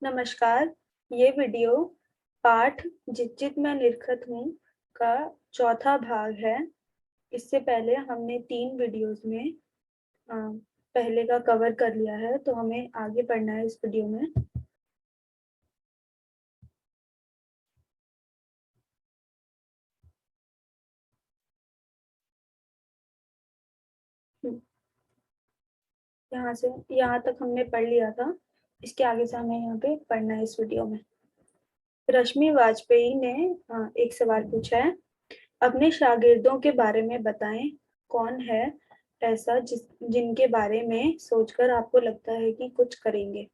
नमस्कार। ये वीडियो पाठ जित जित मैं निरखत हूँ का चौथा भाग है। इससे पहले हमने 3 वीडियोस में अ, पहले का कवर कर लिया है, तो हमें आगे पढ़ना है इस वीडियो में। यहाँ तक हमने पढ़ लिया था। इसके आगे से हमें यहाँ पे पढ़ना है इस वीडियो में। रश्मि वाजपेयी ने एक सवाल पूछा है। अपने शागिर्दों के बारे में बताएं। कौन है ऐसा जिनके बारे में सोचकर आपको लगता है कि कुछ करेंगे।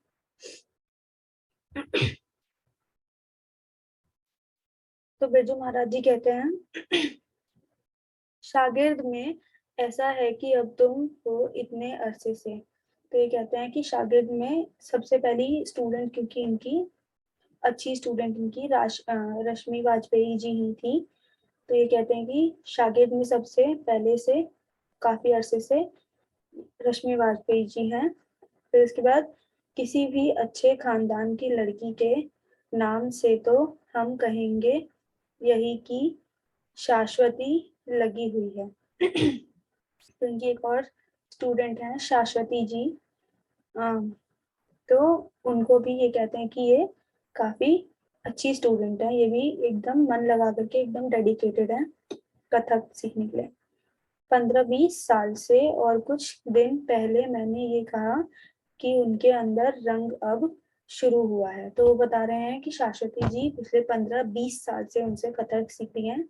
तो बिरजू महाराज जी कहते हैं, शागिर्द में ऐसा है कि अब तुम हो इतने अरसे से। तो ये कहते हैं कि शागिर्द में सबसे पहली स्टूडेंट, क्योंकि इनकी अच्छी स्टूडेंट इनकी रश्मि वाजपेयी जी ही थी। तो ये कहते हैं कि शागिर्द में सबसे पहले से काफी अरसे से रश्मि वाजपेयी जी हैं। फिर इसके बाद किसी भी अच्छे खानदान की लड़की के नाम से तो हम कहेंगे यही कि शाश्वती लगी हुई है। तो इनकी एक और स्टूडेंट है शाश्वती जी। तो उनको भी ये कहते हैं कि ये काफी अच्छी स्टूडेंट है, ये भी एकदम मन लगा करके एकदम डेडिकेटेड है कथक सीखने के लिए। 15-20 साल से और कुछ दिन पहले मैंने ये कहा कि उनके अंदर रंग अब शुरू हुआ है। तो वो बता रहे हैं कि शाश्वती जी पिछले 15-20 साल से उनसे कथक सीख रही हैं,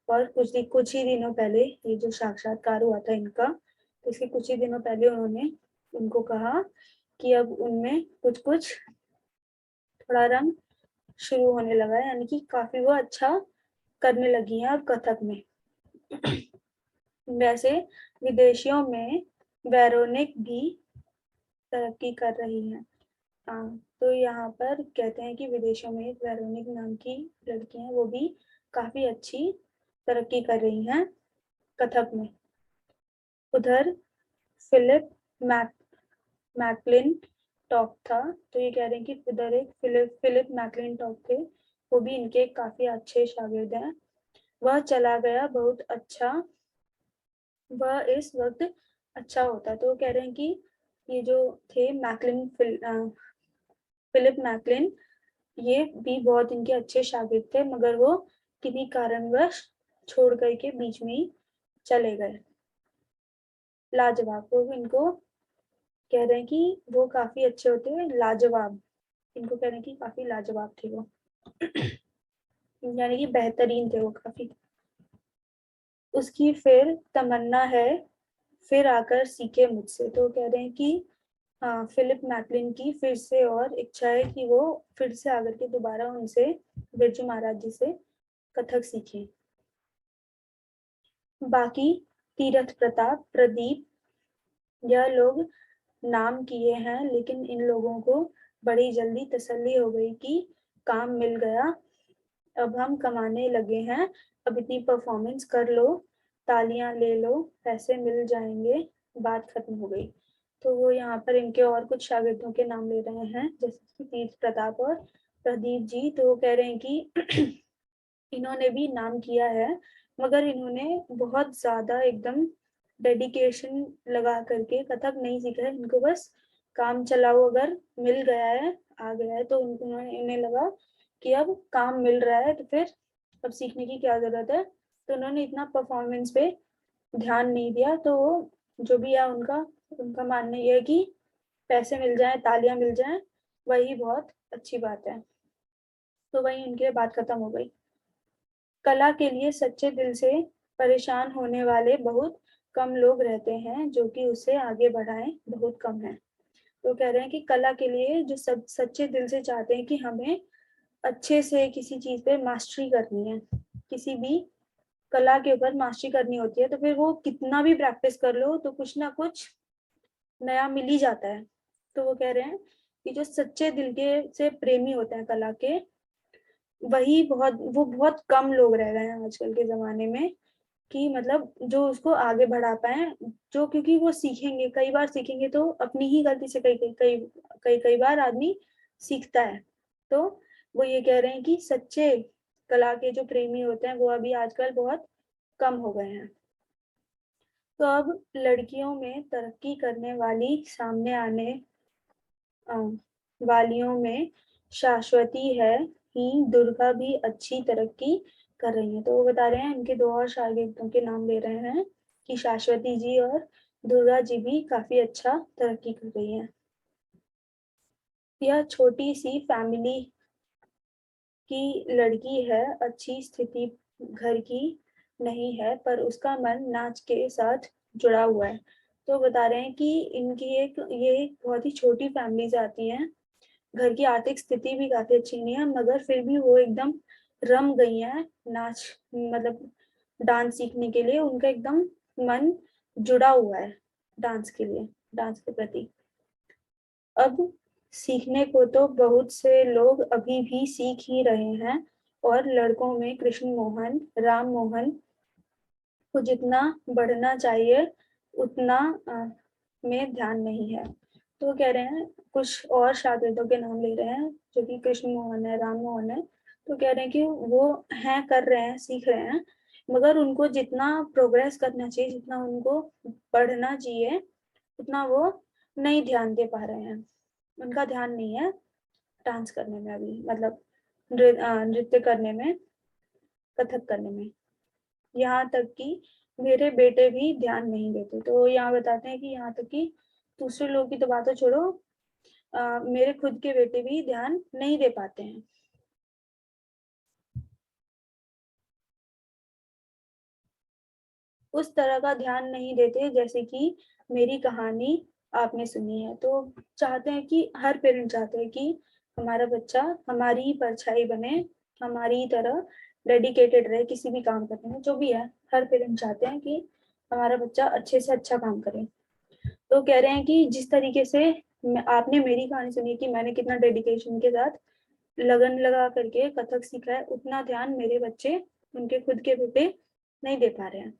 और कुछ ही दिनों पहले ये जो साक्षात्कार हुआ था इनका, तो इसके कुछ ही दिनों पहले उन्होंने उनको कहा कि अब उनमें कुछ कुछ थोड़ा रंग शुरू होने लगा है, यानी कि काफी वो अच्छा करने लगी हैं अब कथक में। वैसे विदेशियों में वेरोनिक भी तरक्की कर रही हैं। तो यहाँ पर कहते हैं कि विदेशों में एक वेरोनिक नाम की लड़की है, वो भी काफी अच्छी तरक्की कर रही हैं कथक में। उधर फिलिप मैकलिन टॉक था। तो ये कह रहे हैं कि उधर एक फिलिप मैकलिन टॉक थे, वो भी इनके काफी अच्छे शागिर्द हैं। वह चला गया बहुत अच्छा, वह इस वक्त अच्छा होता। तो वो कह रहे हैं कि ये जो थे फिलिप मैकलिन, ये भी बहुत इनके अच्छे शागिर्द थे, मगर वो किसी कारणवश छोड़ करके बीच में ही चले गए। लाजवाब, वो इनको कह रहे हैं कि वो काफी अच्छे होते हैं, लाजवाब, इनको कह रहे हैं कि काफी लाजवाब थे वो। यानी कि बेहतरीन थे वो काफी। उसकी फिर तमन्ना है फिर आकर सीखे मुझसे। तो कह रहे हैं कि हाँ, फिलिप मैकलिन की फिर से और इच्छा है कि वो फिर से आकर के दोबारा उनसे, बिरजू महाराज जी से कथक सीखें। बाकी तीरथ प्रताप, प्रदीप, यह लोग नाम किए हैं, लेकिन इन लोगों को बड़ी जल्दी तसल्ली हो गई कि काम मिल गया, अब हम कमाने लगे हैं, अब इतनी परफॉर्मेंस कर लो, तालियां ले लो, पैसे मिल जाएंगे, बात खत्म हो गई। तो वो यहाँ पर इनके और कुछ शागिर्दों के नाम ले रहे हैं, जैसे कि तीर्थ प्रताप और प्रदीप जी। तो वो कह रहे हैं कि इन्होंने भी नाम किया है, मगर इन्होंने बहुत ज्यादा एकदम डेडिकेशन लगा करके कथक नहीं सीखा है। इनको बस काम चलाओ, अगर मिल गया है, आ गया है, तो उन्होंने इन्हें लगा कि अब काम मिल रहा है तो फिर अब सीखने की क्या जरूरत है। तो उन्होंने इतना परफॉर्मेंस पे ध्यान नहीं दिया। तो जो भी है उनका उनका मानना यह है कि पैसे मिल जाए, तालियां मिल जाए, वही बहुत अच्छी बात है। तो वही उनके बात खत्म हो गई। कला के लिए सच्चे दिल से परेशान होने वाले बहुत कम लोग रहते हैं, जो कि उसे आगे बढ़ाएं बहुत कम है। तो कह रहे हैं कि कला के लिए जो सब सच्चे दिल से चाहते हैं कि हमें अच्छे से किसी चीज पे मास्टरी करनी है, किसी भी कला के ऊपर मास्टरी करनी होती है, तो फिर वो कितना भी प्रैक्टिस कर लो तो कुछ ना कुछ नया मिल ही जाता है। तो वो कह रहे हैं कि जो सच्चे दिल के से प्रेमी होते हैं कला के, वो बहुत कम लोग रह गए हैं आजकल के जमाने में, कि मतलब जो उसको आगे बढ़ा पाए, जो क्योंकि वो सीखेंगे, कई बार सीखेंगे तो अपनी ही गलती से कई कई कई कई कई बार आदमी सीखता है। तो वो ये कह रहे हैं कि सच्चे कला के जो प्रेमी होते हैं वो अभी आजकल बहुत कम हो गए हैं। तो अब लड़कियों में तरक्की करने वाली सामने आने वालियों में शाश्वती है ही दुर्गा भी अच्छी तरक्की कर रही है। तो वो बता रहे हैं, उनके दो और शागिर्दों के नाम ले रहे हैं कि शाश्वती जी और दुर्गा जी भी काफी अच्छा तरक्की कर रही है। यह छोटी सी फैमिली की लड़की है, अच्छी स्थिति घर की नहीं है, पर उसका मन नाच के साथ जुड़ा हुआ है। तो बता रहे हैं कि इनकी ये बहुत ही छोटी फैमिली आती हैं, घर की आर्थिक स्थिति भी काफी अच्छी नहीं है, मगर फिर भी वो एकदम रम गई है नाच, मतलब डांस सीखने के लिए उनका एकदम मन जुड़ा हुआ है डांस के लिए, डांस के प्रति। अब सीखने को तो बहुत से लोग अभी भी सीख ही रहे हैं, और लड़कों में कृष्ण मोहन, राम मोहन को जितना बढ़ना चाहिए उतना में ध्यान नहीं है। तो कह रहे हैं, कुछ और शागिर्दों के नाम ले रहे हैं जो कि कृष्ण मोहन है, राम मोहन है। तो कह रहे हैं कि वो हैं, कर रहे हैं, सीख रहे हैं, मगर उनको जितना प्रोग्रेस करना चाहिए, जितना उनको बढ़ना चाहिए, उतना वो नहीं ध्यान दे पा रहे हैं। उनका ध्यान नहीं है डांस करने में अभी, मतलब नृत्य करने में, कथक करने में। यहाँ तक कि मेरे बेटे भी ध्यान नहीं देते। तो यहाँ बताते हैं कि यहाँ तक कि दूसरे लोग की तो बातें छोड़ो, मेरे खुद के बेटे भी ध्यान नहीं दे पाते हैं। उस तरह का ध्यान नहीं देते जैसे कि मेरी कहानी आपने सुनी है। तो चाहते हैं कि हर पेरेंट चाहते हैं कि हमारा बच्चा हमारी ही परछाई बने, हमारी ही तरह डेडिकेटेड रहे किसी भी काम करने में, जो भी है। हर पेरेंट चाहते हैं कि हमारा बच्चा अच्छे से अच्छा काम करे। तो कह रहे हैं कि जिस तरीके से आपने मेरी कहानी सुनी कि मैंने कितना डेडिकेशन के साथ लगन लगा करके कथक सीखा है, उतना ध्यान मेरे बच्चे, उनके खुद के बेटे नहीं दे पा रहे हैं।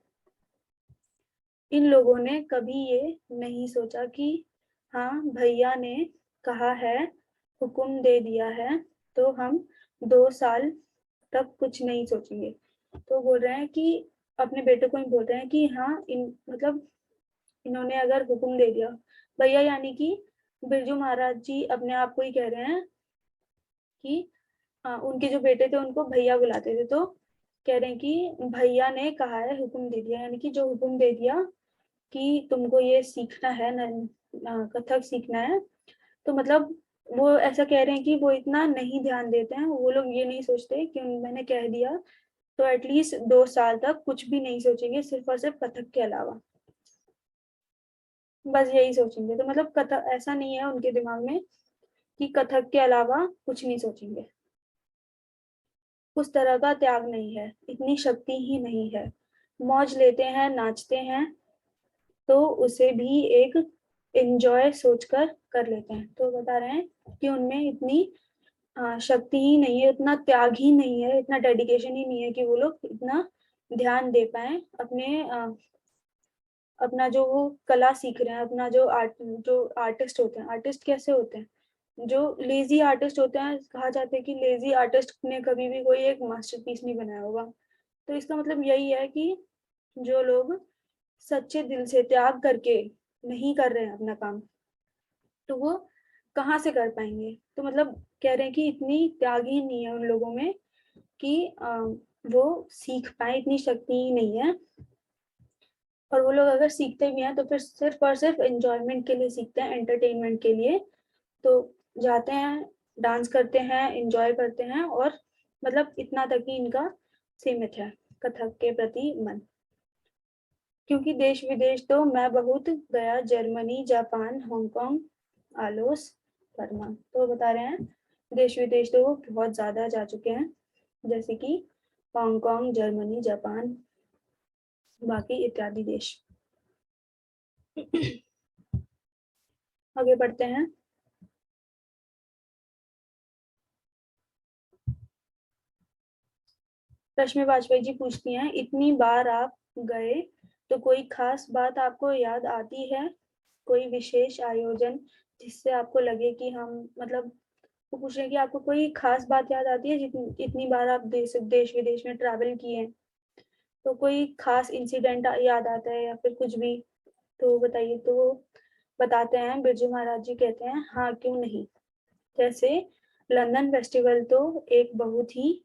इन लोगों ने कभी ये नहीं सोचा कि हाँ, भैया ने कहा है, हुक्म दे दिया है, तो हम 2 साल तक कुछ नहीं सोचेंगे। तो बोल रहे हैं कि अपने बेटे को ही बोल रहे हैं कि हाँ, मतलब इन्होंने अगर हुक्म दे दिया, भैया यानी कि बिरजू महाराज जी अपने आप को ही कह रहे हैं कि उनके जो बेटे थे उनको भैया बुलाते थे। तो कह रहे हैं कि भैया ने कहा है, हुक्म दे दिया, यानी कि जो हुक्म दे दिया कि तुमको ये सीखना है, कथक सीखना है। तो मतलब वो ऐसा कह रहे हैं कि वो इतना नहीं ध्यान देते हैं, वो लोग ये नहीं सोचते कि मैंने कह दिया तो एटलीस्ट 2 साल तक कुछ भी नहीं सोचेंगे, सिर्फ और सिर्फ कथक के अलावा, बस यही सोचेंगे। तो मतलब कथक ऐसा नहीं है उनके दिमाग में कि कथक के अलावा कुछ नहीं सोचेंगे। उस तरह का त्याग नहीं है, इतनी शक्ति ही नहीं है। मौज लेते हैं, नाचते हैं, तो उसे भी एक एंजॉय सोचकर कर लेते हैं। तो बता रहे हैं कि उनमें इतनी शक्ति ही नहीं है, उतना त्याग ही नहीं है, इतना डेडिकेशन ही नहीं है कि वो लोग इतना ध्यान दे पाए अपने अपना जो वो कला सीख रहे हैं, अपना जो आर्टिस्ट होते हैं। आर्टिस्ट कैसे होते हैं? जो लेजी आर्टिस्ट होते हैं, कहा जाता है कि लेजी आर्टिस्ट ने कभी भी कोई एक मास्टरपीस नहीं बनाया होगा। तो इसका मतलब यही है कि जो लोग सच्चे दिल से त्याग करके नहीं कर रहे हैं अपना काम, तो वो कहाँ से कर पाएंगे? तो मतलब कह रहे हैं कि इतनी त्याग ही नहीं है उन लोगों में कि वो सीख पाए, इतनी शक्ति ही नहीं है। और वो लोग अगर सीखते भी हैं तो फिर सिर्फ और सिर्फ एंजॉयमेंट के लिए सीखते हैं, एंटरटेनमेंट के लिए। तो जाते हैं, डांस करते हैं, एंजॉय करते हैं, और मतलब इतना तक ही इनका सीमित है कथक के प्रति मन। क्योंकि देश विदेश तो मैं बहुत गया, जर्मनी, जापान, हांगकांग, आलोस, बर्मा। तो बता रहे हैं देश विदेश तो वो बहुत ज्यादा जा चुके हैं, जैसे कि हांगकांग, जर्मनी, जापान, बाकी इत्यादि देश। आगे बढ़ते हैं। रश्मि वाजपेयी जी पूछती हैं, इतनी बार आप गए तो कोई खास बात आपको याद आती है? कोई विशेष आयोजन जिससे आपको लगे कि हम, मतलब वो पूछ रहे हैं कि आपको कोई खास बात याद आती है जितनी इतनी बार आप देश विदेश में ट्रैवल किए हैं, तो कोई खास इंसिडेंट याद आता है या फिर कुछ भी, तो बताइए। तो वो बताते हैं, बिरजू महाराज जी कहते हैं हाँ क्यों नहीं। जैसे लंदन फेस्टिवल तो एक बहुत ही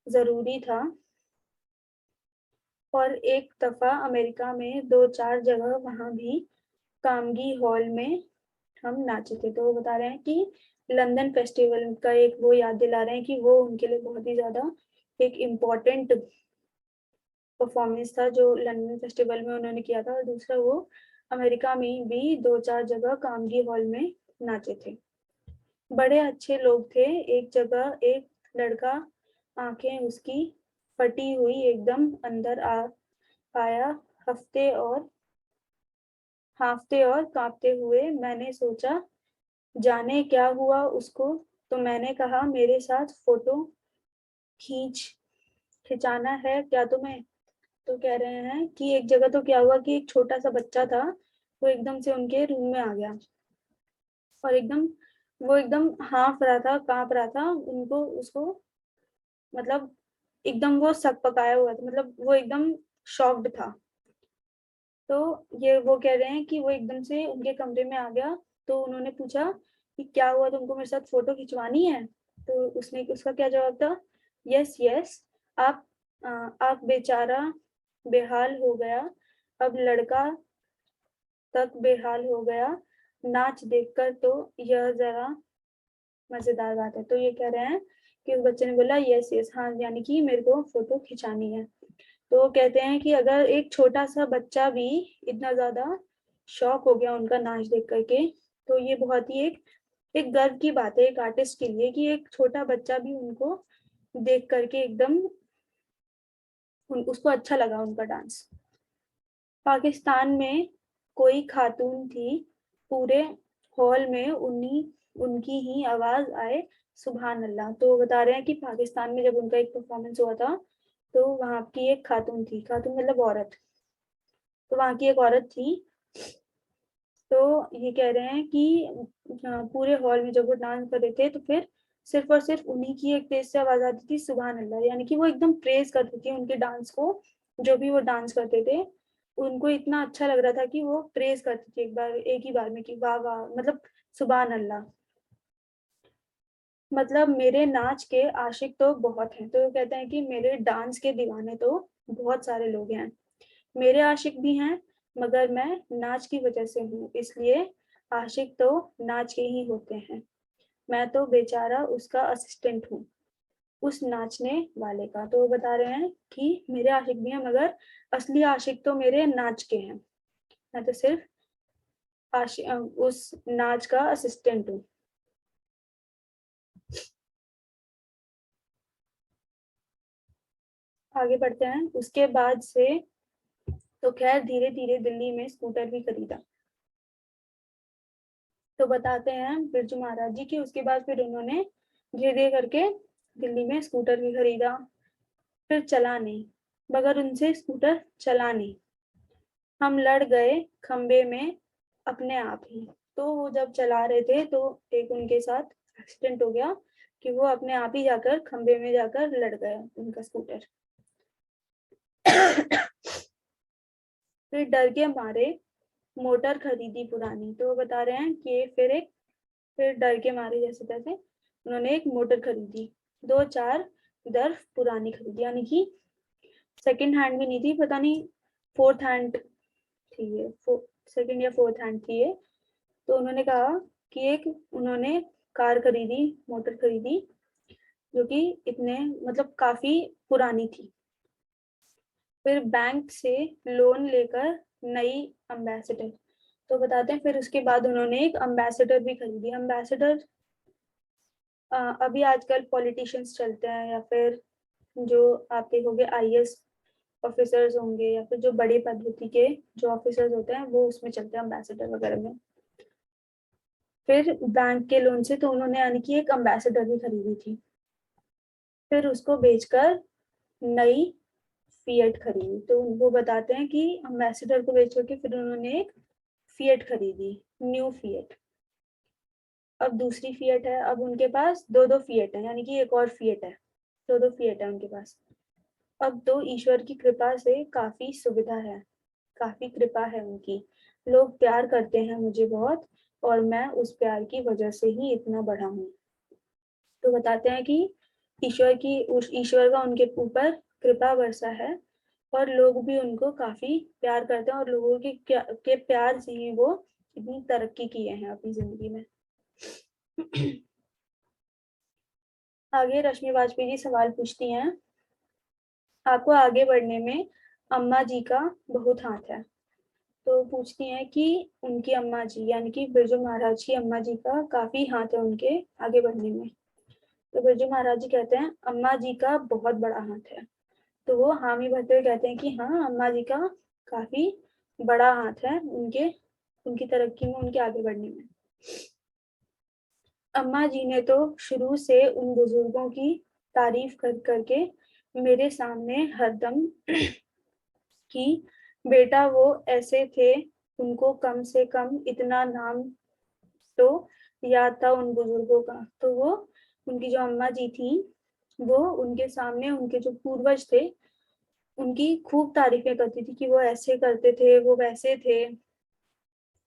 जरूरी था, और एक दफा अमेरिका में 2-4 जगह वहां भी कामगी हॉल में हम नाचे थे। तो वो बता रहे हैं कि लंदन फेस्टिवल का एक वो याद दिला रहे हैं कि वो उनके लिए बहुत ही ज्यादा एक इम्पोर्टेंट परफॉर्मेंस था जो लंदन फेस्टिवल में उन्होंने किया था। और दूसरा वो अमेरिका में भी 2-4 जगह कामगी हॉल में नाचे थे। बड़े अच्छे लोग थे। एक जगह एक लड़का, आंखें उसकी फटी हुई एकदम अंदर आ आया, हफ्ते और हाफते और कांपते हुए। मैंने सोचा जाने क्या हुआ उसको, तो मैंने कहा मेरे साथ फोटो खींच खिंचाना है क्या तुम्हें। तो कह रहे हैं कि एक जगह तो क्या हुआ कि एक छोटा सा बच्चा था, वो एकदम से उनके रूम में आ गया, और एकदम वो एकदम हाँफ रहा था, कांप रहा था, उनको उसको मतलब एकदम वो सक पकाया हुआ था, मतलब वो एकदम शॉक्ड था। तो ये वो कह रहे हैं कि वो एकदम से उनके कमरे में आ गया। तो उन्होंने पूछा कि क्या हुआ, तुमको मेरे साथ फोटो खिंचवानी है। तो उसने उसका क्या जवाब था, यस यस। आप आप बेचारा बेहाल हो गया, अब लड़का तक बेहाल हो गया नाच देखकर। तो यह जरा मजेदार बात है। तो ये कह रहे हैं कि उस बच्चे ने बोला यस यस, हाँ, यानी कि मेरे को फोटो खिंचानी है। तो कहते हैं कि अगर एक छोटा सा बच्चा भी इतना ज्यादा शॉक हो गया उनका नाच देख करके, तो ये बहुत ही एक गर्व की बात है एक आर्टिस्ट के लिए कि एक छोटा बच्चा भी उनको देख करके एकदम उसको अच्छा लगा उनका डांस। पाकिस्तान में कोई खातून थी, पूरे हॉल में उन्हीं उनकी ही आवाज आए सुभान अल्लाह। तो बता रहे हैं कि पाकिस्तान में जब उनका एक परफॉर्मेंस हुआ था, तो वहां की एक खातून थी, खातून मतलब औरत, तो वहां की एक औरत थी। तो ये कह रहे हैं कि पूरे हॉल में जब वो डांस कर रहे थे, तो फिर सिर्फ और सिर्फ उन्हीं की एक तेज से आवाज आती थी सुभान अल्लाह, यानी कि वो एकदम प्रेज करती थी उनके डांस को। जो भी वो डांस करते थे उनको इतना अच्छा लग रहा था कि वो प्रेज करती थी एक ही बार में कि वाह वाह, मतलब सुभान अल्लाह। मतलब मेरे नाच के आशिक तो बहुत हैं। तो वो कहते हैं कि मेरे डांस के दीवाने तो बहुत सारे लोग हैं, मेरे आशिक भी हैं, मगर मैं नाच की वजह से हूँ, इसलिए आशिक तो नाच के ही होते हैं। मैं तो बेचारा उसका असिस्टेंट हूँ, उस नाचने वाले का। तो वो बता रहे हैं कि मेरे आशिक भी हैं, मगर असली आशिक तो मेरे नाच के हैं, मैं तो सिर्फ उस नाच का असिस्टेंट हूँ। आगे बढ़ते हैं। उसके बाद से तो खैर धीरे धीरे दिल्ली में स्कूटर भी खरीदा। तो बताते हैं बिरजू महाराज जी की उसके बाद फिर उन्होंने धीरे धीरे करके दिल्ली में स्कूटर भी खरीदा। फिर चला नहीं, मगर उनसे स्कूटर चला नहीं, हम लड़ गए खंबे में अपने आप ही। तो वो जब चला रहे थे तो एक उनके साथ एक्सीडेंट हो गया कि वो अपने आप ही जाकर खंबे में जाकर लड़ गया उनका स्कूटर। फिर डर के मारे मोटर खरीदी पुरानी। तो वो बता रहे हैं कि फिर डर के मारे जैसे तैसे उन्होंने एक मोटर खरीदी, 2-4 दर्फ पुरानी खरीदी, यानी कि सेकंड हैंड भी नहीं थी, पता नहीं फोर्थ हैंड थी ये, सेकंड या फोर्थ हैंड थी ये। तो उन्होंने कहा कि एक उन्होंने कार खरीदी, मोटर खरीदी, जो कि इतने मतलब काफी पुरानी थी। फिर बैंक से लोन लेकर नई अम्बेसडर। तो बताते हैं फिर उसके बाद उन्होंने एक अम्बेसडर भी खरीदी। अम्बेसडर अभी आजकल पॉलिटिशियंस चलते हैं, या फिर जो आप देखोगे आईएएस ऑफिसर्स होंगे, या फिर जो बड़े पद्धति के जो ऑफिसर्स होते हैं वो उसमें चलते हैं अम्बेसडर वगैरह में। फिर बैंक के लोन से तो उन्होंने यानी कि एक अम्बेसडर भी खरीदी थी। फिर उसको बेचकर नई फिएट खरीदी। तो वो बताते हैं कि अम्बेसडर को बेच करके फिर उन्होंने एक फिएट खरीदी, न्यू फिएट। अब दूसरी फिएट है, अब उनके पास दो दो फिएट है, यानी कि एक और फिएट है, दो दो फिएट है उनके पास। अब तो ईश्वर की कृपा से काफी सुविधा है, काफी कृपा है उनकी, लोग प्यार करते हैं मुझे बहुत, और मैं उस प्यार की वजह से ही इतना बड़ा हूँ। तो बताते हैं कि ईश्वर का उनके ऊपर कृपा वर्षा है, और लोग भी उनको काफी प्यार करते हैं, और लोगों के प्यार से ही वो इतनी तरक्की किए हैं अपनी जिंदगी में। आगे रश्मि वाजपेयी जी सवाल पूछती हैं, आपको आगे बढ़ने में अम्मा जी का बहुत हाथ है। तो पूछती हैं कि उनकी अम्मा जी यानी कि बिरजू महाराज की अम्मा जी का काफी हाथ है उनके आगे बढ़ने में। तो बिरजू महाराज जी कहते हैं अम्मा जी का बहुत बड़ा हाथ है। तो वो हामी भरते हुए कहते हैं कि हाँ, अम्मा जी का काफी बड़ा हाथ है उनके उनकी तरक्की में, उनके आगे बढ़ने में। अम्मा जी ने तो शुरू से उन बुजुर्गों की तारीफ कर करके मेरे सामने हरदम कि बेटा वो ऐसे थे, उनको कम से कम इतना नाम तो याद था उन बुजुर्गों का। तो वो उनकी जो अम्मा जी थी, वो उनके सामने उनके जो पूर्वज थे उनकी खूब तारीफें करती थी कि वो ऐसे करते थे, वो वैसे थे।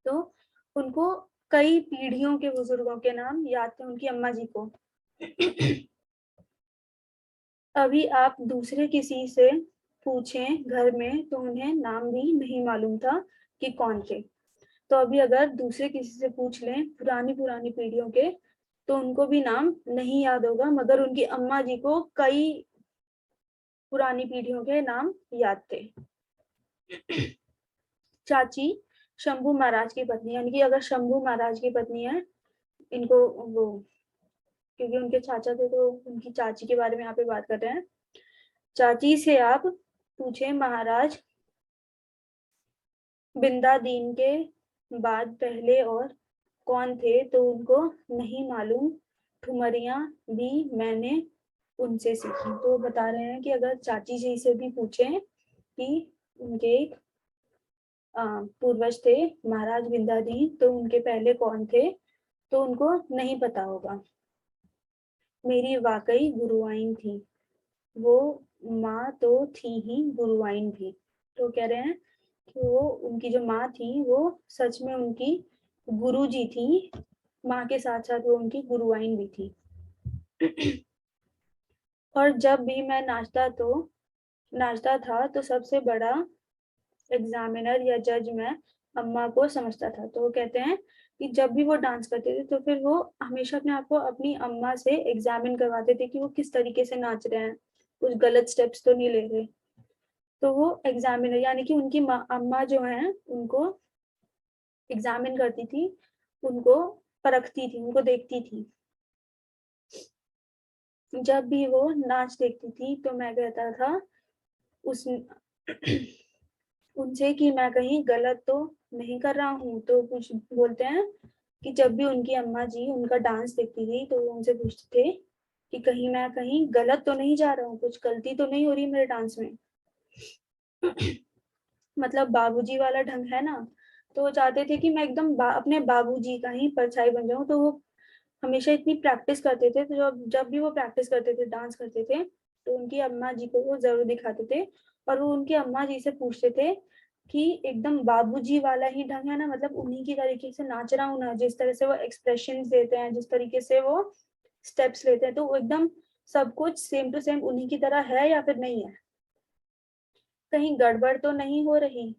तो उनको कई पीढ़ियों के बुजुर्गों के नाम याद थे उनकी अम्मा जी को। अभी आप दूसरे किसी से पूछें घर में तो उन्हें नाम भी नहीं मालूम था कि कौन थे। तो अभी अगर दूसरे किसी से पूछ लें पुरानी पुरानी पीढ़ियों के, तो उनको भी नाम नहीं याद होगा, मगर उनकी अम्मा जी को कई पुरानी पीढ़ियों के नाम याद थे। चाची शंभू महाराज की पत्नी, यानी कि अगर शंभू महाराज की पत्नी है, इनको वो क्योंकि उनके चाचा थे तो उनकी चाची के बारे में यहाँ पे बात कर रहे हैं। चाची से आप पूछे महाराज बिंदादीन के बाद पहले और कौन थे, तो उनको नहीं मालूम, ठुमरियां भी मैंने उनसे सीखी। तो बता रहे हैं कि अगर चाची जी से भी पूछें कि उनके पूर्वज थे महाराज बिंदादीन, तो उनके पहले कौन थे, तो उनको नहीं पता होगा। मेरी वाकई गुरुआइन थी, वो माँ तो थी ही गुरुआइन भी। तो कह रहे हैं कि वो उनकी जो माँ थी वो सच में उनकी गुरु जी थी, माँ के साथ साथ वो उनकी गुरुआइन भी थी। और जब भी मैं नाचता था तो सबसे बड़ा एग्जामिनर या जज मैं अम्मा को समझता था। तो वो कहते हैं कि जब भी वो डांस करते थे तो फिर वो हमेशा अपने आप को अपनी अम्मा से एग्जामिन करवाते थे कि वो किस तरीके से नाच रहे हैं, कुछ गलत स्टेप्स तो नहीं ले रहे। तो वो एग्जामिनर यानी कि उनकी अम्मा जो है उनको एग्जामिन करती थी, उनको परखती थी, उनको देखती थी। जब भी वो नाच देखती थी तो मैं कहता था उस उनसे कि मैं कहीं गलत तो नहीं कर रहा हूँ। तो कुछ बोलते हैं कि जब भी उनकी अम्मा जी उनका डांस देखती थी तो वो उनसे पूछते थे कि कहीं मैं कहीं गलत तो नहीं जा रहा हूँ, कुछ गलती तो नहीं हो रही मेरे डांस में। मतलब बाबूजी वाला ढंग है ना, तो वो चाहते थे कि मैं एकदम अपने बाबूजी का ही परछाई बन जाऊं। तो वो हमेशा इतनी प्रैक्टिस करते थे, तो जब भी वो प्रैक्टिस करते थे, डांस करते थे, तो उनकी अम्मा जी को वो जरूर दिखाते थे। और वो उनकी अम्मा जी से पूछते थे कि एकदम बाबूजी वाला ही ढंग है ना, मतलब उन्हीं की तरीके से नाच रहा हूँ ना, जिस तरह से वो एक्सप्रेशन देते हैं, जिस तरीके से वो स्टेप्स लेते हैं, तो वो एकदम सब कुछ सेम टू सेम उन्हीं की तरह है या फिर नहीं है, कहीं गड़बड़ तो नहीं हो रही।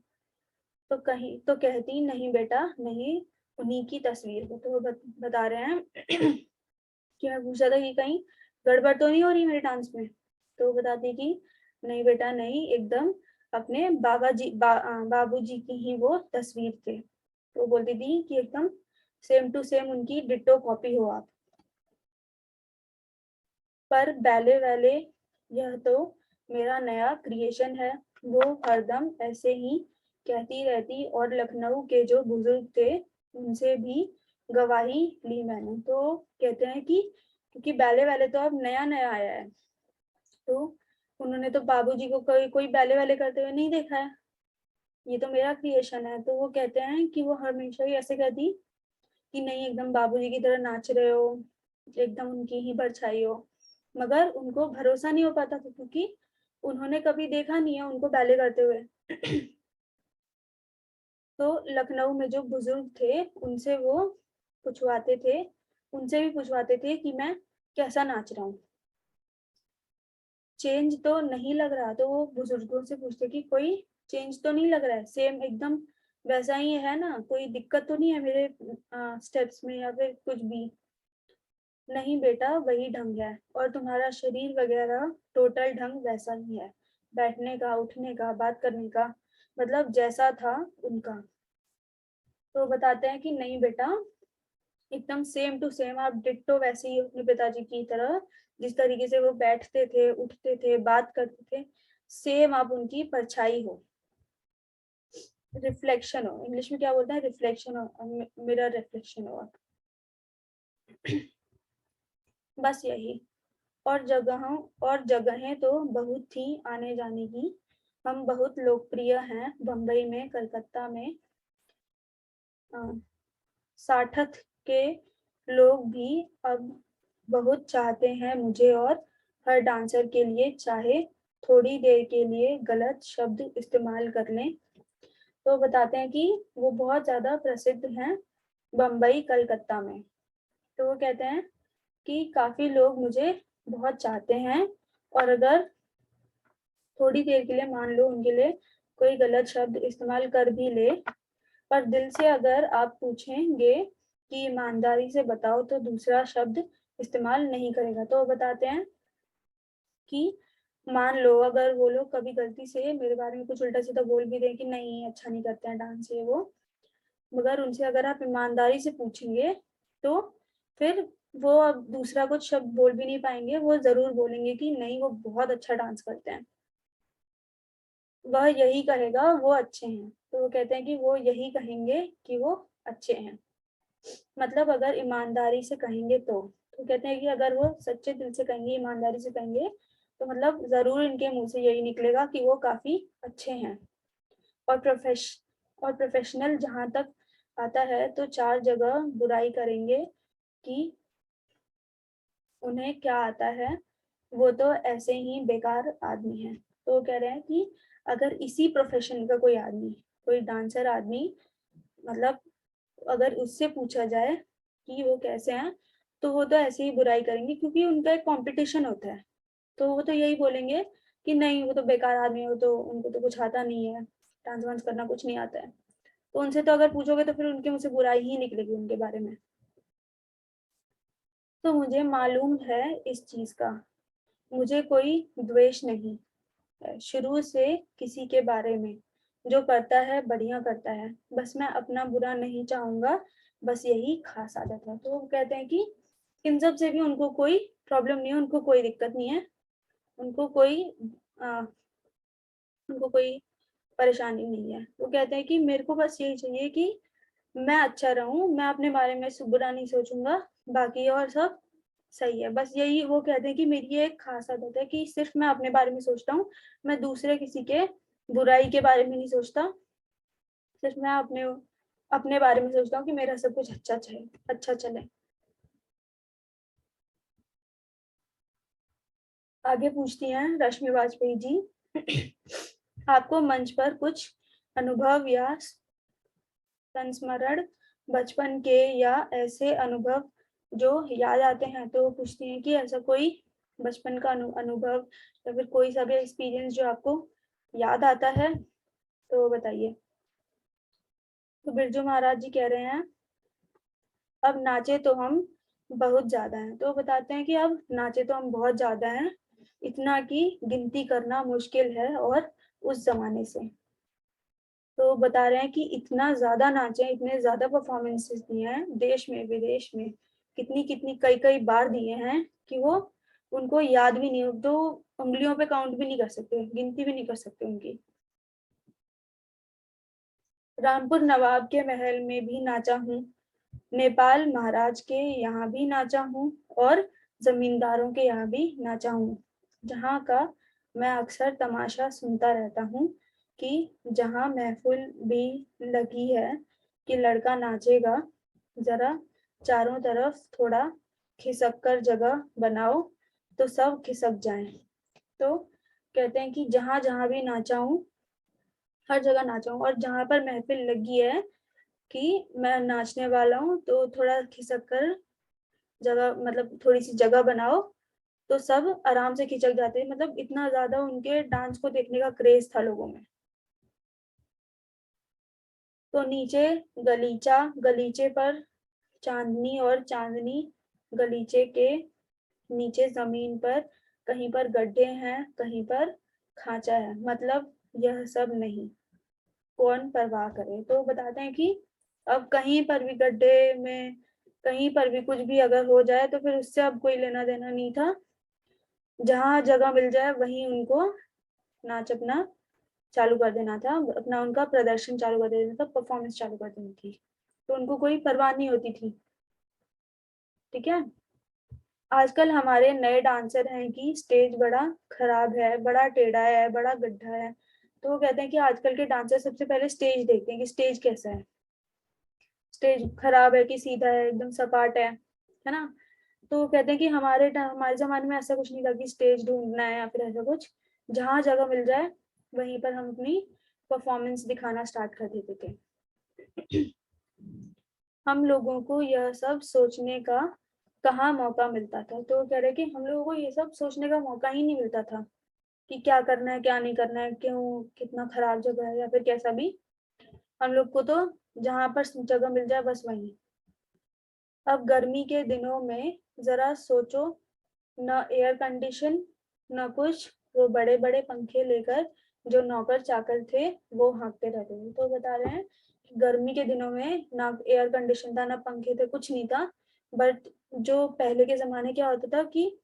तो कहीं तो कहती नहीं बेटा नहीं, उन्हीं की तस्वीर को। तो वो बता रहे हैं कि मैं पूछा था कि कहीं गड़बड़ तो नहीं हो रही मेरे डांस में। तो वो बताती कि नहीं बेटा नहीं, एकदम अपने बाबू जी की ही वो तस्वीर थे। तो बोलती थी कि एकदम सेम टू सेम उनकी डिट्टो कॉपी हो आप। पर बैले वैले यह तो मेरा नया क्रिएशन है, वो हरदम ऐसे ही कहती रहती, और लखनऊ के जो बुजुर्ग थे उनसे भी गवाही ली मैंने। तो कहते हैं कि क्योंकि बैले वैले तो अब नया नया आया है, तो उन्होंने तो बाबूजी को कोई कोई बैले वैले करते हुए नहीं देखा है, ये तो मेरा क्रिएशन है। तो वो कहते हैं कि वो हमेशा ही ऐसे कहती कि नहीं एकदम बाबूजी की तरह नाच रहे हो, एकदम उनकी ही परछाई हो। मगर उनको भरोसा नहीं हो पाता था क्योंकि उन्होंने कभी देखा नहीं है उनको बैले करते हुए। तो लखनऊ में जो बुजुर्ग थे उनसे वो पूछवाते थे, उनसे भी पूछवाते थे कि मैं कैसा नाच रहा हूँ, चेंज तो नहीं लग रहा। तो वो बुजुर्गों से पूछते कि कोई चेंज तो नहीं लग रहा है, सेम एकदम वैसा ही है ना, कोई दिक्कत तो नहीं है मेरे स्टेप्स में या फिर कुछ भी। नहीं बेटा वही ढंग है, और तुम्हारा शरीर वगैरह टोटल ढंग वैसा ही है, बैठने का, उठने का, बात करने का, मतलब जैसा था उनका। तो बताते हैं कि नहीं बेटा एकदम सेम टू सेम आप डिट्टो वैसे ही अपने पिताजी की तरह, जिस तरीके से वो बैठते थे, उठते थे, बात करते थे, सेम आप उनकी परछाई हो, रिफ्लेक्शन हो। इंग्लिश में क्या बोलते हैं, रिफ्लेक्शन हो, मिरर रिफ्लेक्शन हो आप। बस यही। और जगहें तो बहुत थी आने जाने की, हम बहुत लोकप्रिय हैं बम्बई में, कलकत्ता में, साठथ के लोग भी अब बहुत चाहते हैं मुझे, और हर डांसर के लिए चाहे थोड़ी देर के लिए गलत शब्द इस्तेमाल कर लें। तो बताते हैं कि वो बहुत ज़्यादा प्रसिद्ध हैं बम्बई कलकत्ता में। तो वो कहते हैं कि काफ़ी लोग मुझे बहुत चाहते हैं, और अगर थोड़ी देर के लिए मान लो उनके लिए कोई गलत शब्द इस्तेमाल कर भी ले, पर दिल से अगर आप पूछेंगे कि ईमानदारी से बताओ तो दूसरा शब्द इस्तेमाल नहीं करेगा। तो बताते हैं कि मान लो अगर वो लोग कभी गलती से मेरे बारे में कुछ उल्टा सीधा बोल भी दें कि नहीं अच्छा नहीं करते हैं डांस ये वो, मगर उनसे अगर आप ईमानदारी से पूछेंगे तो फिर वो अब दूसरा कुछ शब्द बोल भी नहीं पाएंगे, वो जरूर बोलेंगे कि नहीं वो बहुत अच्छा डांस करते हैं, वह यही कहेगा वो अच्छे हैं। तो वो कहते हैं कि वो यही कहेंगे कि वो अच्छे हैं, मतलब अगर ईमानदारी से कहेंगे तो कहते हैं कि अगर वो सच्चे दिल से कहेंगे, ईमानदारी से कहेंगे, तो मतलब जरूर इनके मुंह से यही निकलेगा कि वो काफी अच्छे हैं। और प्रोफेशनल जहां तक आता है तो चार जगह बुराई करेंगे कि उन्हें क्या आता है, वो तो ऐसे ही बेकार आदमी है। तो वो कह रहे हैं कि अगर इसी प्रोफेशन का कोई आदमी, कोई डांसर आदमी, मतलब अगर उससे पूछा जाए कि वो कैसे हैं, तो वो तो ऐसे ही बुराई करेंगे क्योंकि उनका एक कंपटीशन होता है। तो वो तो यही बोलेंगे कि नहीं वो तो बेकार आदमी है, वो तो उनको तो कुछ आता नहीं है, डांस वांस करना कुछ नहीं आता है। तो उनसे तो अगर पूछोगे तो फिर उनके मुंह से बुराई ही निकलेगी उनके बारे में। तो मुझे मालूम है इस चीज का, मुझे कोई द्वेष नहीं है शुरू से किसी के बारे में, जो करता है बढ़िया करता है, बस मैं अपना बुरा नहीं चाहूंगा, बस यही खास आदत है। तो वो कहते हैं कि इन सब से भी उनको कोई प्रॉब्लम नहीं है, उनको कोई दिक्कत नहीं है, उनको कोई आ, उनको कोई परेशानी नहीं है। वो कहते हैं कि मेरे को बस यही चाहिए कि मैं अच्छा रहूं, मैं अपने बारे में बुरा नहीं सोचूंगा, बाकी और सब सही है। बस यही वो कहते हैं कि मेरी ये एक खास आदत है कि सिर्फ मैं अपने बारे में सोचता हूँ, मैं दूसरे किसी के बुराई के बारे में नहीं सोचता, सिर्फ मैं अपने अपने बारे में सोचता हूँ कि मेरा सब कुछ अच्छा चले। आगे पूछती हैं रश्मि वाजपेयी जी, आपको मंच पर कुछ अनुभव या संस्मरण बचपन के या ऐसे अनुभव जो याद आते हैं? तो पूछती हैं कि ऐसा कोई बचपन का अनुभव या फिर कोई सा भी एक्सपीरियंस जो आपको याद आता है तो बताइए। तो बिरजू महाराज जी कह रहे हैं अब नाचे तो हम बहुत ज्यादा हैं। तो बताते हैं कि अब नाचे तो हम बहुत ज्यादा हैं, इतना कि गिनती करना मुश्किल है, और उस जमाने से। तो बता रहे हैं कि इतना ज्यादा नाचे, इतने ज्यादा परफॉर्मेंसेस दिए हैं देश में विदेश में, कितनी कितनी कई कई बार दिए हैं कि वो उनको याद भी नहीं, तो उंगलियों पे काउंट भी नहीं कर सकते, गिनती भी नहीं कर सकते उनकी। रामपुर नवाब के महल में भी नाचा हूँ, नेपाल महाराज के यहाँ भी नाचा हूँ, और जमींदारों के यहाँ भी नाचा हूँ, जहाँ का मैं अक्सर तमाशा सुनता रहता हूँ कि जहाँ महफिल भी लगी है कि लड़का नाचेगा, जरा चारों तरफ थोड़ा खिसक कर जगह बनाओ तो सब खिसक जाएं। तो कहते हैं कि जहां जहां भी नाचा हूँ, हर जगह नाचा हूँ, और जहां पर महफिल लगी है कि मैं नाचने वाला हूँ, तो थोड़ा खिसक कर जगह, मतलब थोड़ी सी जगह बनाओ तो सब आराम से खिसक जाते हैं। मतलब इतना ज्यादा उनके डांस को देखने का क्रेज था लोगों में। तो नीचे गलीचा, गलीचे पर चांदनी, और चांदनी गलीचे के नीचे जमीन पर, कहीं पर गड्ढे हैं, कहीं पर खांचा है, मतलब यह सब नहीं, कौन परवाह करे। तो बताते हैं कि अब कहीं पर भी गड्ढे में, कहीं पर भी कुछ भी अगर हो जाए तो फिर उससे अब कोई लेना देना नहीं था। जहां जगह मिल जाए वहीं उनको नाच अपना चालू कर देना था, अपना उनका प्रदर्शन चालू कर देना था, परफॉर्मेंस चालू कर देनी थी। तो उनको कोई परवाह नहीं होती थी। ठीक है। आजकल हमारे नए डांसर हैं कि स्टेज बड़ा खराब है, बड़ा टेढ़ा है, बड़ा गड्ढा है। तो वो कहते हैं कि आजकल के डांसर सबसे पहले स्टेज देखते हैं कि स्टेज कैसा है, स्टेज खराब है कि सीधा है, एकदम सपाट है ना। तो वो कहते हैं कि हमारे जमाने में ऐसा कुछ नहीं था कि स्टेज ढूंढना है या फिर ऐसा कुछ, जहां जगह मिल जाए वहीं पर हम अपनी परफॉर्मेंस दिखाना स्टार्ट कर देते थे। हम लोगों को यह सब सोचने का कहाँ मौका मिलता था। तो वो कह रहे कि हम लोगों को ये सब सोचने का मौका ही नहीं मिलता था कि क्या करना है, क्या नहीं करना है, क्यों, कितना खराब जगह है या फिर कैसा भी। हम लोग को तो जहां पर जगह मिल जाए बस वहीं। अब गर्मी के दिनों में जरा सोचो, न एयर कंडीशन, न कुछ, वो बड़े बड़े पंखे लेकर जो नौकर चाकर थे वो हाँकते रहते थे। तो बता रहे हैं कि गर्मी के दिनों में ना एयर कंडीशन था, ना पंखे थे, कुछ नहीं था। बट जो पहले के जमाने क्या होता था कि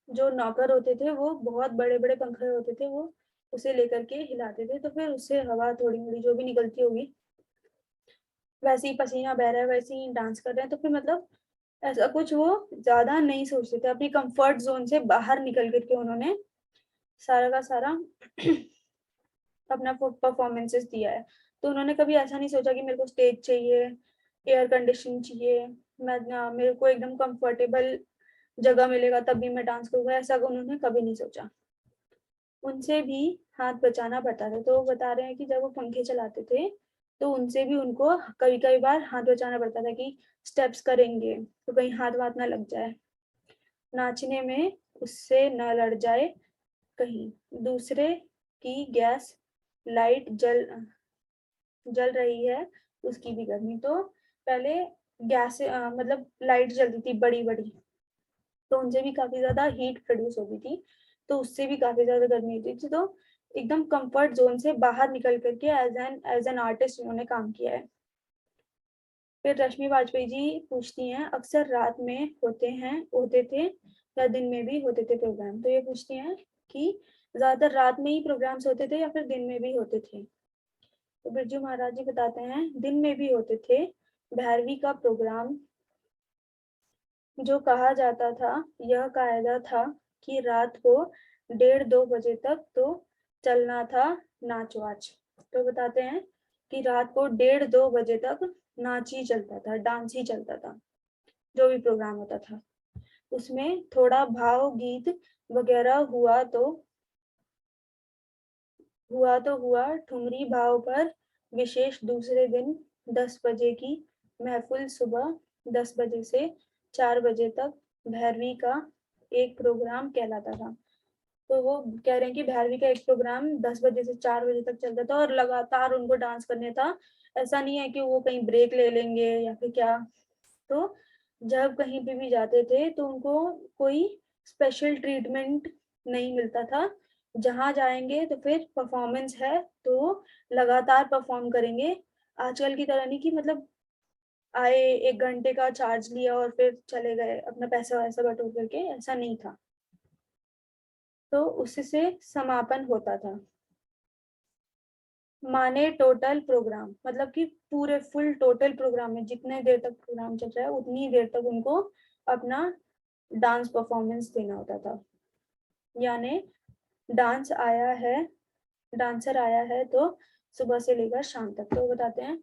जो नौकर होते थे वो बहुत बड़े बड़े पंखे होते थे, वो उसे लेकर के हिलाते थे, तो फिर उससे हवा थोड़ी मोड़ी जो भी निकलती होगी, वैसे ही पसीना बह रहा है, वैसे ही डांस कर रहे हैं, तो फिर मतलब ऐसा कुछ वो ज्यादा नहीं सोचते थे। अपनी कंफर्ट जोन से बाहर निकल करके उन्होंने सारा का सारा अपना परफॉर्मेंसेस दिया है। तो उन्होंने कभी ऐसा नहीं सोचा कि मेरे को स्टेज चाहिए, एयर कंडीशन चाहिए, मेरे को एकदम कंफर्टेबल जगह मिलेगा तभी मैं डांस करूंगा, ऐसा उन्होंने कभी नहीं सोचा। उनसे भी हाथ बचाना पड़ता था। तो वो बता रहे हैं कि जब वो पंखे चलाते थे तो उनसे भी उनको कभी कई बार हाथ बचाना पड़ता था कि स्टेप्स करेंगे तो कहीं हाथ वाथ ना लग जाए, नाचने में उससे न लड़ जाए कहीं, दूसरे की गैस लाइट जल रही है उसकी भी गर्मी। तो पहले गैस मतलब लाइट जलती थी बड़ी बड़ी, तो उनसे भी काफी ज्यादा हीट प्रोड्यूस होती थी, तो उससे भी काफी ज्यादा गर्मी होती थी। तो एकदम कंफर्ट जोन से बाहर निकल करके एज एन आर्टिस्ट उन्होंने काम किया है। फिर रश्मि वाजपेयी जी पूछती हैं, अक्सर रात में होते थे या दिन में भी होते थे प्रोग्राम। तो ये पूछती हैं कि ज्यादातर रात में ही प्रोग्राम्स होते थे या फिर दिन में भी होते थे। तो बिरजू महाराज जी बताते हैं दिन में भी होते थे। भैरवी का प्रोग्राम जो कहा जाता था, यह कायदा था कि रात को 1:30-2 बजे तक तो चलना था नाच वाच। तो बताते हैं कि रात को 1:30-2 बजे तक नाच ही चलता था, डांस ही चलता था, जो भी प्रोग्राम होता था। उसमें थोड़ा भाव गीत वगैरह हुआ ठुमरी भाव पर विशेष। दूसरे दिन 10 बजे की महफिल सुबह 10 बजे से 4 बजे तक भैरवी का एक प्रोग्राम कहलाता था। तो वो कह रहे हैं कि भैरवी का एक प्रोग्राम 10 बजे से 4 बजे तक चलता था और लगातार उनको डांस करने था। ऐसा नहीं है कि वो कहीं ब्रेक ले लेंगे या फिर क्या। तो जब कहीं पे भी जाते थे तो उनको कोई स्पेशल ट्रीटमेंट नहीं मिलता था। जहाँ जाएंगे तो फिर परफॉर्मेंस है तो लगातार परफॉर्म करेंगे। आजकल की तरह नहीं कि मतलब आए 1 घंटे का चार्ज लिया और फिर चले गए अपना पैसा वैसा बटोर करके, ऐसा नहीं था। तो उससे समापन होता था। माने टोटल प्रोग्राम, मतलब कि पूरे फुल टोटल प्रोग्राम में जितने देर तक प्रोग्राम चल रहा है उतनी देर तक उनको अपना डांस परफॉर्मेंस देना होता था। यानी डांस आया है डांसर आया है तो सुबह से लेकर शाम तक। तो बताते हैं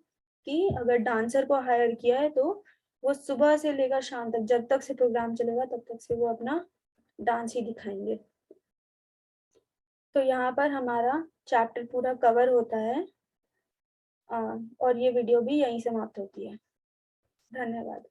कि अगर डांसर को हायर किया है तो वो सुबह से लेकर शाम तक, जब तक से प्रोग्राम चलेगा तब तक से वो अपना डांस ही दिखाएंगे। तो यहाँ पर हमारा चैप्टर पूरा कवर होता है और ये वीडियो भी यहीं समाप्त होती है। धन्यवाद।